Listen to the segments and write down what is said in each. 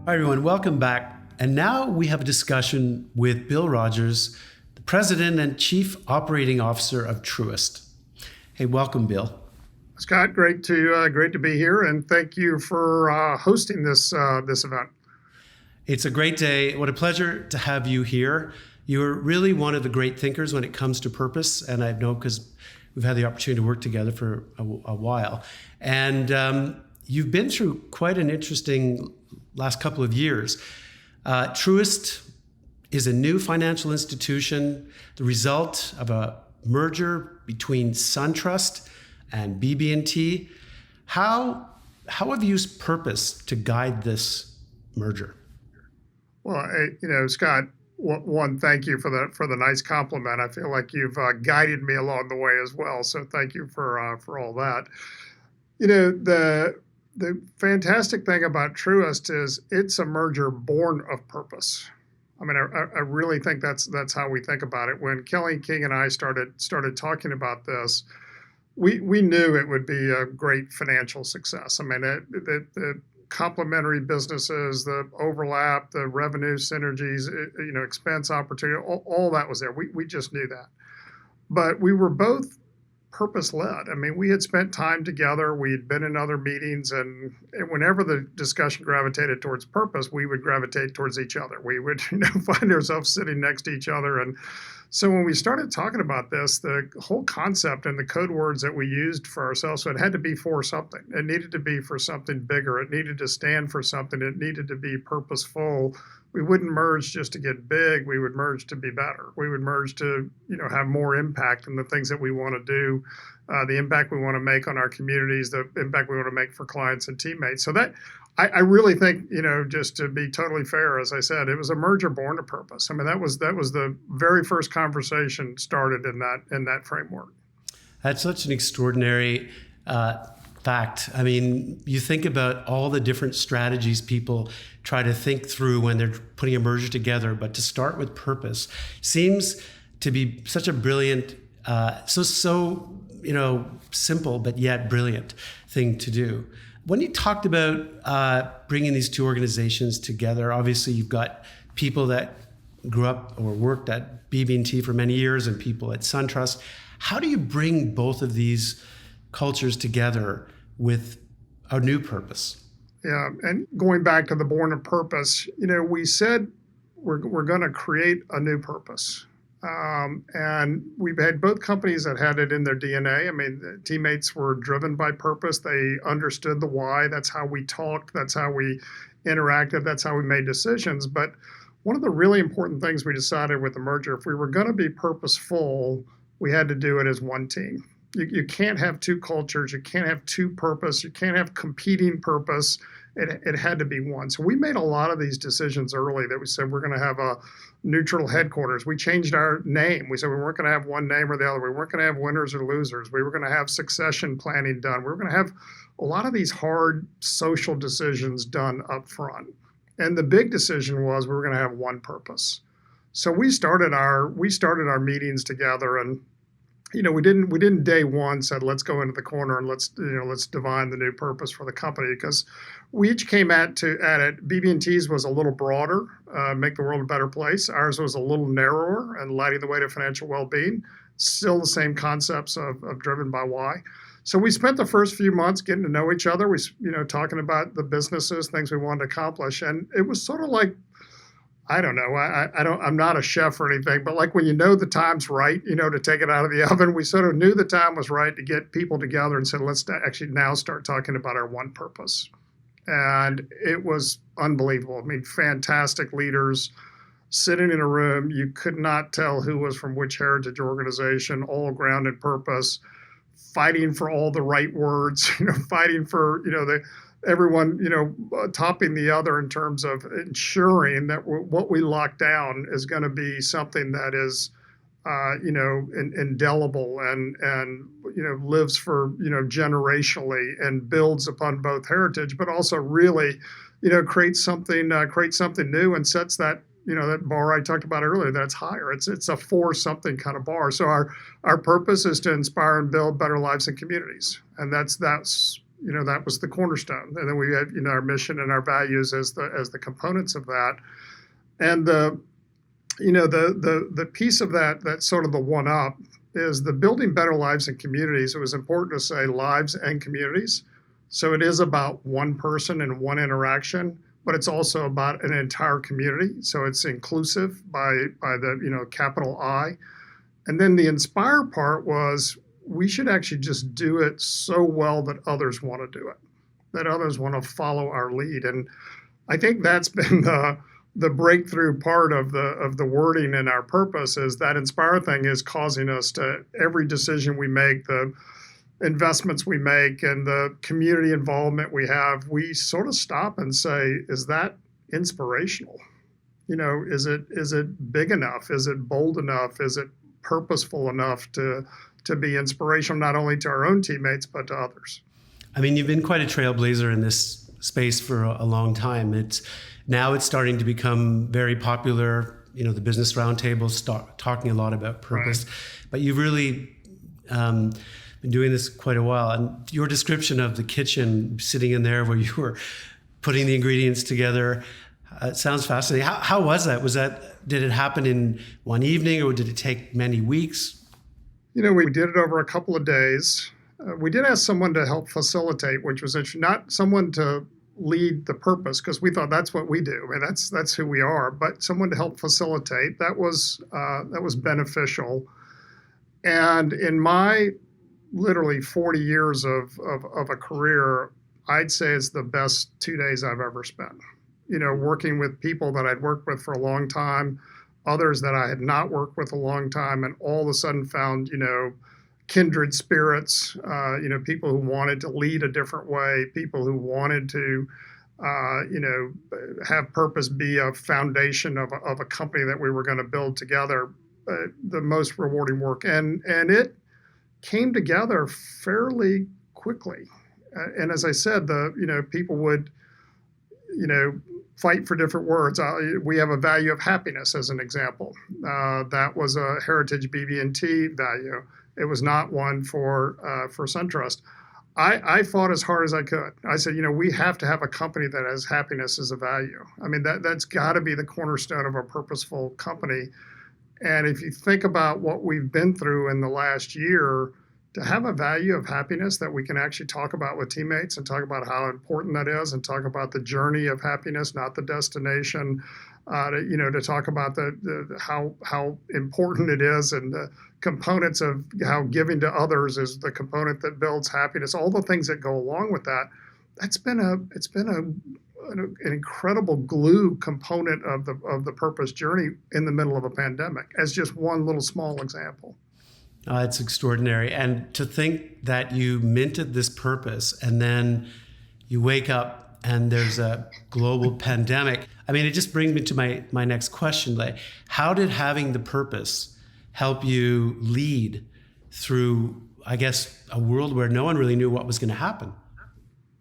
Hi, everyone. Welcome back. And now we have a discussion with Bill Rogers, the President and Chief Operating Officer of Truist. Hey, welcome, Bill. Scott, great to be here, and thank you for hosting this event. It's a great day. What a pleasure to have you here. You're really one of the great thinkers when it comes to purpose, and I know because we've had the opportunity to work together for a while. And you've been through quite an interesting last couple of years. Truist is a new financial institution, the result of a merger between SunTrust and BB&T. How have you used purpose to guide this merger? Well, Scott, one, thank you for the nice compliment. I feel like you've guided me along the way as well, so thank you for all that. The fantastic thing about Truist is it's a merger born of purpose. I mean, I really think that's how we think about it. When Kelly King and I started talking about this, we knew it would be a great financial success. I mean, the complementary businesses, the overlap, the revenue synergies, expense opportunity, all that was there. We just knew that. But we were both purpose-led. I mean, we had spent time together. We had been in other meetings, and whenever the discussion gravitated towards purpose, we would gravitate towards each other. We would find ourselves sitting next to each other. And so when we started talking about this, the whole concept and the code words that we used for ourselves, so it had to be for something. It needed to be for something bigger. It needed to stand for something. It needed to be purposeful. We wouldn't merge just to get big. We would merge to be better. We would merge to, have more impact in the things that we want to do, the impact we want to make on our communities, the impact we want to make for clients and teammates. So that I really think, just to be totally fair, as I said, it was a merger born of purpose. I mean, that was the very first conversation started in that framework. That's such an extraordinary fact. I mean, you think about all the different strategies people try to think through when they're putting a merger together, but to start with purpose seems to be such a brilliant, so simple but yet brilliant thing to do. When you talked about bringing these two organizations together, obviously you've got people that grew up or worked at BB&T for many years and people at SunTrust. How do you bring both of these cultures together with a new purpose? Yeah, and going back to the born of purpose, we said we're going to create a new purpose. And we've had both companies that had it in their DNA. I mean, the teammates were driven by purpose. They understood the why. That's how we talked. That's how we interacted. That's how we made decisions. But one of the really important things we decided with the merger, if we were going to be purposeful, we had to do it as one team. You can't have two cultures. You can't have two purpose. You can't have competing purpose. It had to be one. So we made a lot of these decisions early that we said we're going to have a neutral headquarters. We changed our name. We said we weren't going to have one name or the other. We weren't going to have winners or losers. We were going to have succession planning done. We were going to have a lot of these hard social decisions done up front. And the big decision was we were going to have one purpose. So we started our meetings together, and we didn't day one said let's go into the corner and let's define the new purpose for the company, because we each came at it. BB&T's was a little broader, make the world a better place. Ours was a little narrower and lighting the way to financial well-being. Still the same concepts of driven by why. So we spent the first few months getting to know each other. We talking about the businesses, things we wanted to accomplish, and it was sort of like, I don't know. I'm not a chef or anything, but like when the time's right, to take it out of the oven, we sort of knew the time was right to get people together and said, let's actually now start talking about our one purpose. And it was unbelievable. I mean, fantastic leaders sitting in a room. You could not tell who was from which heritage organization, all grounded purpose, fighting for all the right words, fighting for, everyone, topping the other in terms of ensuring that what we lock down is going to be something that is, indelible and lives for, generationally and builds upon both heritage, but also really, creates something new and sets that, that bar I talked about earlier, that's higher. It's a for something kind of bar. So our purpose is to inspire and build better lives and communities. And that's that was the cornerstone. And then we had, our mission and our values as the components of that. And the piece of that that's sort of the one up is the building better lives and communities. It was important to say lives and communities. So it is about one person and one interaction, but it's also about an entire community. So it's inclusive by the capital I. And then the inspire part was we should actually just do it so well that others want to do it, that others want to follow our lead. And I think that's been the breakthrough part of the wording in our purpose is that inspire thing is causing us to every decision we make, the investments we make and the community involvement we have, we sort of stop and say, is that inspirational? Is it big enough? Is it bold enough? Is it purposeful enough to be inspirational not only to our own teammates but to others? I mean, you've been quite a trailblazer in this space for a long time. It's starting to become very popular. The business roundtables start talking a lot about purpose, right. But you've really been doing this quite a while. And your description of the kitchen, sitting in there where you were putting the ingredients together, sounds fascinating. How was that? Did it happen in one evening or did it take many weeks? We did it over a couple of days. We did ask someone to help facilitate, which was interesting. Not someone to lead the purpose, because we thought that's what we do. I mean, that's who we are. But someone to help facilitate, that was beneficial. And in my literally 40 years of a career, I'd say it's the best 2 days I've ever spent. Working with people that I'd worked with for a long time, others that I had not worked with a long time, and all of a sudden found, kindred spirits, people who wanted to lead a different way, people who wanted to, have purpose be a foundation of a company that we were going to build together. The most rewarding work, and it came together fairly quickly. And as I said, people would, fight for different words. We have a value of happiness as an example. That was a Heritage BB&T value. It was not one for SunTrust. I fought as hard as I could. I said, we have to have a company that has happiness as a value. I mean, that's got to be the cornerstone of a purposeful company. And if you think about what we've been through in the last year, to have a value of happiness that we can actually talk about with teammates and talk about how important that is and talk about the journey of happiness, not the destination, to talk about how important it is and the components of how giving to others is the component that builds happiness, all the things that go along with that. It's been an incredible glue component of the purpose journey in the middle of a pandemic, as just one little small example. It's extraordinary. And to think that you minted this purpose and then you wake up and there's a global pandemic. I mean, it just brings me to my next question. Like, how did having the purpose help you lead through, I guess, a world where no one really knew what was going to happen?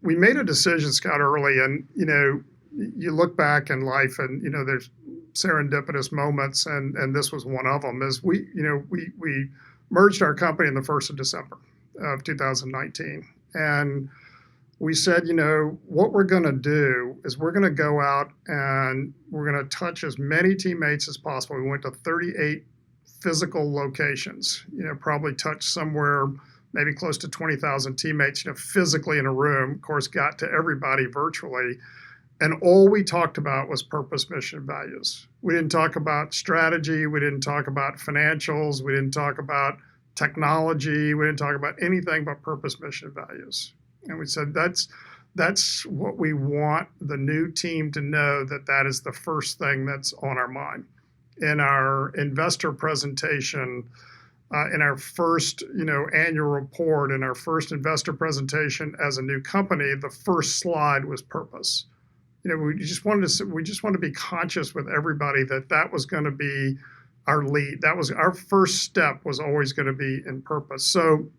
We made a decision, Scott, early, and you look back in life, and there's serendipitous moments, and this was one of them. Is we merged our company in the 1st of December of 2019, and we said, what we're going to do is we're going to go out and we're going to touch as many teammates as possible. We went to 38 physical locations. Probably touched somewhere maybe close to 20,000 teammates, physically in a room. Of course, got to everybody virtually. And all we talked about was purpose, mission, values. We didn't talk about strategy. We didn't talk about financials. We didn't talk about technology. We didn't talk about anything but purpose, mission, values. And we said, that's what we want the new team to know, that is the first thing that's on our mind. In our investor presentation, in our first, annual report, in our first investor presentation as a new company, the first slide was purpose. We just wanted to be conscious with everybody that was going to be our lead. That was our first step, was always going to be in purpose. So,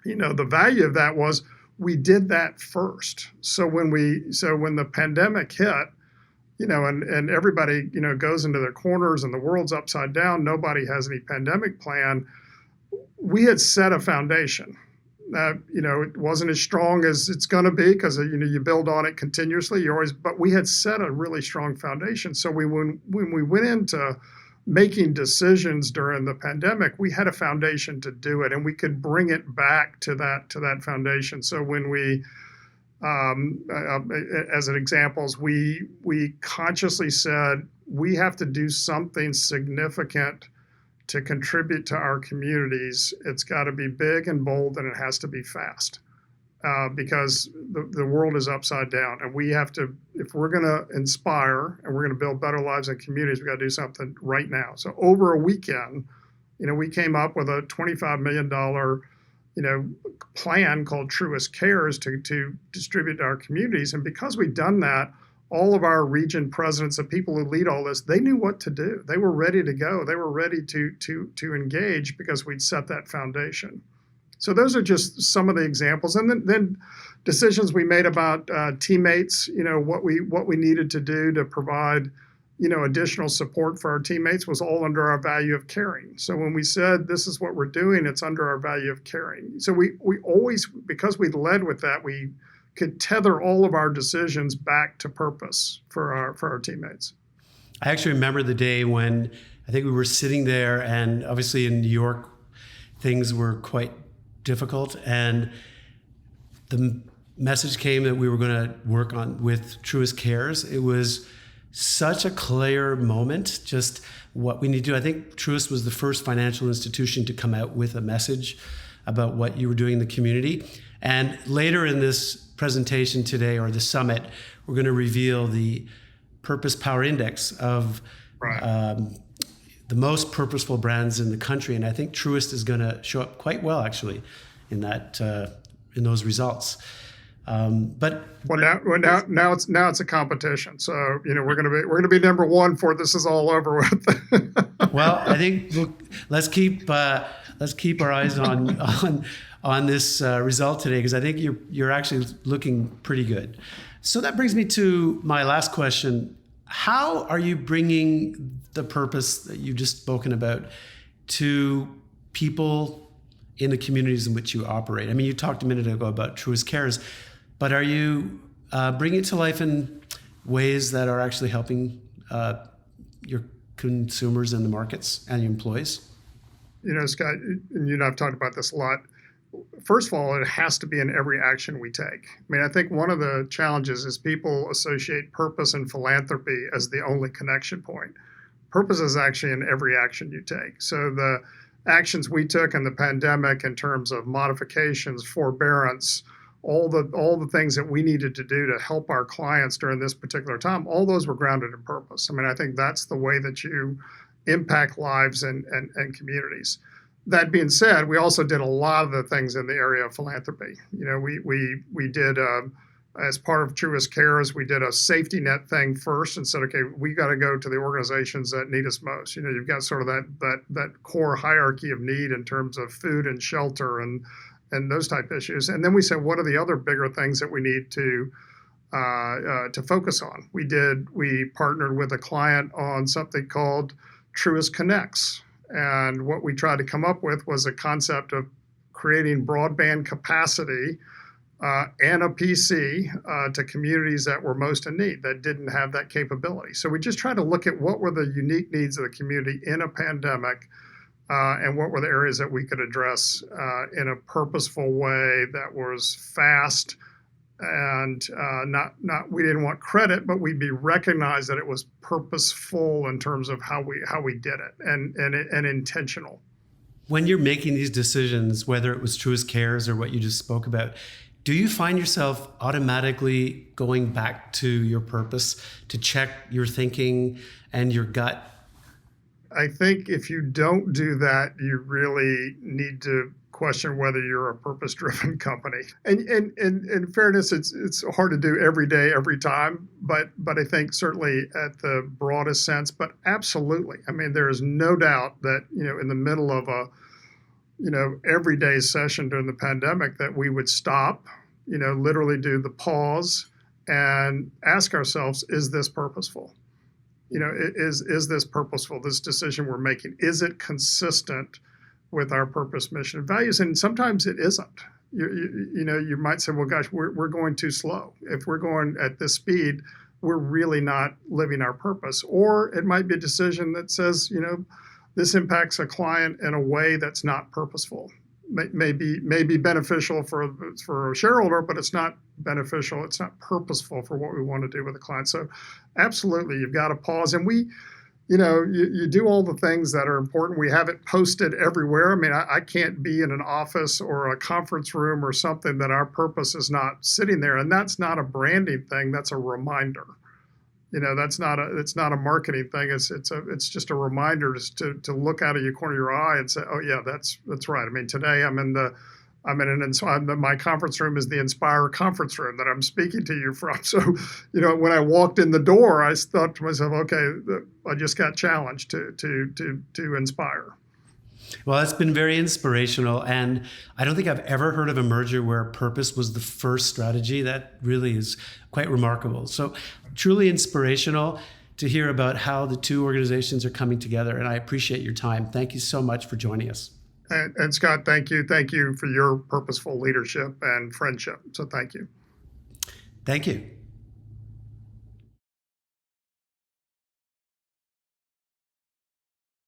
the value of that was we did that first. So when the pandemic hit, and everybody, goes into their corners and the world's upside down, nobody has any pandemic plan. We had set a foundation. It wasn't as strong as it's going to be because you build on it continuously. But we had set a really strong foundation. So when we went into making decisions during the pandemic, we had a foundation to do it, and we could bring it back to that foundation. So when we as an examples, we consciously said we have to do something significant to contribute to our communities. It's got to be big and bold, and it has to be fast, because the world is upside down, and we have to, if we're going to inspire and we're going to build better lives and communities, we got to do something right now. So over a weekend, we came up with a $25 million plan called Truist Cares to distribute to our communities. And because we'd done that, all of our region presidents, the people who lead all this, they knew what to do. They were ready to go. They were ready to engage because we'd set that foundation. So those are just some of the examples. And then decisions we made about teammates, what we needed to do to provide additional support for our teammates was all under our value of caring. So when we said this is what we're doing, it's under our value of caring. So we always, because we led with that, we could tether all of our decisions back to purpose for our teammates. I actually remember the day when I think we were sitting there, and obviously in New York, things were quite difficult, and the message came that we were going to work on with Truist Cares. It was such a clear moment, just what we need to do. I think Truist was the first financial institution to come out with a message about what you were doing in the community. And later in this presentation today, or the summit, we're going to reveal the Purpose Power Index of the most purposeful brands in the country. And I think Truist is going to show up quite well, actually, in those results. Now it's a competition. So we're gonna be number one before this is all over with. Well, I think let's keep our eyes on this result today, because I think you're actually looking pretty good. So that brings me to my last question: how are you bringing the purpose that you've just spoken about to people in the communities in which you operate? I mean, you talked a minute ago about Truist Cares, but are you bringing it to life in ways that are actually helping your consumers and the markets and your employees? Scott, and you and I have talked about this a lot. First of all, it has to be in every action we take. I mean, I think one of the challenges is people associate purpose and philanthropy as the only connection point. Purpose is actually in every action you take. So the actions we took in the pandemic in terms of modifications, forbearance, all the things that we needed to do to help our clients during this particular time, all those were grounded in purpose. I mean, I think that's the way that you impact lives and communities. That being said, we also did a lot of the things in the area of philanthropy. We did, as part of Truist Cares, we did a safety net thing first and said, okay, we got to go to the organizations that need us most. You've got sort of that core hierarchy of need in terms of food and shelter and those type issues. And then we said, what are the other bigger things that we need to focus on? We partnered with a client on something called Truist Connects. And what we tried to come up with was a concept of creating broadband capacity and a PC to communities that were most in need, that didn't have that capability. So we just tried to look at what were the unique needs of the community in a pandemic, and what were the areas that we could address in a purposeful way that was fast, and not we didn't want credit, but we'd be recognized that it was purposeful in terms of how we did it, and intentional. When you're making these decisions, whether it was Truist Cares or what you just spoke about, do you find yourself automatically going back to your purpose to check your thinking and your gut? I think if you don't do that, you really need to question whether you're a purpose-driven company. And in fairness, it's hard to do every day, every time, but I think certainly at the broadest sense, but absolutely. I mean, there is no doubt that, in the middle of a, everyday session during the pandemic, that we would stop, literally do the pause and ask ourselves, is this purposeful? Is this purposeful, this decision we're making? Is it consistent with our purpose, mission, and values? And sometimes it isn't. You might say, well, gosh, we're going too slow. If we're going at this speed, we're really not living our purpose. Or it might be a decision that says, this impacts a client in a way that's not purposeful. May be beneficial for a shareholder, but it's not beneficial. It's not purposeful for what we want to do with a client. So absolutely, you've got to pause. And you do all the things that are important. We have it posted everywhere. I mean, I can't be in an office or a conference room or something that our purpose is not sitting there. And that's not a branding thing. That's a reminder. It's not a marketing thing. It's just a reminder to look out of your corner of your eye and say, oh yeah, that's right. I mean, today my conference room is the Inspire conference room that I'm speaking to you from. So, when I walked in the door, I thought to myself, okay, I just got challenged to inspire. Well, that's been very inspirational. And I don't think I've ever heard of a merger where purpose was the first strategy. That really is quite remarkable. So truly inspirational to hear about how the two organizations are coming together. And I appreciate your time. Thank you so much for joining us. And Scott, thank you. Thank you for your purposeful leadership and friendship. So thank you. Thank you.